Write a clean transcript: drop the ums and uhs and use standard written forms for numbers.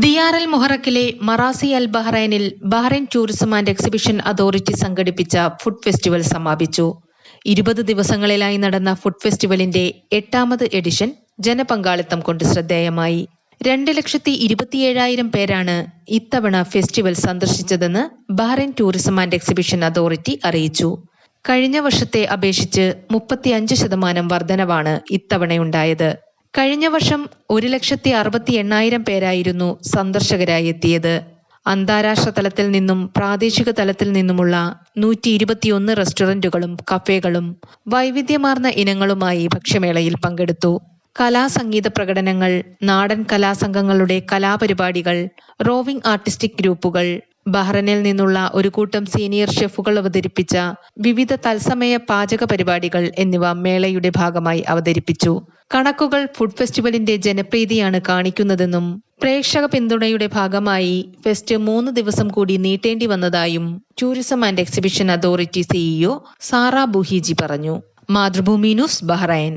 ദിയാർ Al മുഹറക്കിലെ Marassi Al ബഹ്റൈനിൽ Bahrain tourism and exhibition authority സംഘടിപ്പിച്ച ഫുഡ് ഫെസ്റ്റിവൽ സമാപിച്ചു. 20 ദിവസങ്ങളിലായി നടന്ന ഫുഡ് ഫെസ്റ്റിവലിന്റെ 8ാമത് എഡിഷൻ ജനപങ്കാളിത്തം കൊണ്ട് ശ്രദ്ധേയമായി. 2,27,000 പേരാണ് ഇത്തവണ ഫെസ്റ്റിവൽ സന്ദർശിച്ചതെന്ന് Bahrain tourism and exhibition authority അറിയിച്ചു. കഴിഞ്ഞ വർഷത്തെ അപേക്ഷിച്ച് 35% വർധനവാണ് ഇത്തവണയുണ്ടായത്. കഴിഞ്ഞ വർഷം 1,68,000 പേരായിരുന്നു സന്ദർശകരായി എത്തിയത്. അന്താരാഷ്ട്ര തലത്തിൽ നിന്നും പ്രാദേശിക തലത്തിൽ നിന്നുമുള്ള 121 റെസ്റ്റോറന്റുകളും കഫേകളും വൈവിധ്യമാർന്ന ഇനങ്ങളുമായി ഭക്ഷ്യമേളയിൽ പങ്കെടുത്തു. കലാസംഗീത പ്രകടനങ്ങൾ, നാടൻ കലാസംഘങ്ങളുടെ കലാപരിപാടികൾ, റോവിംഗ് ആർട്ടിസ്റ്റിക് ഗ്രൂപ്പുകൾ, ബഹ്റൈനിൽ നിന്നുള്ള ഒരു കൂട്ടം സീനിയർ ഷെഫുകൾ അവതരിപ്പിച്ച വിവിധ തത്സമയ പാചക പരിപാടികൾ എന്നിവ മേളയുടെ ഭാഗമായി അവതരിപ്പിച്ചു. കണക്കുകൾ ഫുഡ് ഫെസ്റ്റിവലിന്റെ ജനപ്രീതിയാണ് കാണിക്കുന്നതെന്നും പ്രേക്ഷക പിന്തുണയുടെ ഭാഗമായി ഫെസ്റ്റ് 3 ദിവസം കൂടി നീട്ടേണ്ടി വന്നതായും tourism and exhibition authority CEO Sara Buhiji പറഞ്ഞു. Mathrubhumi news, Bahrain.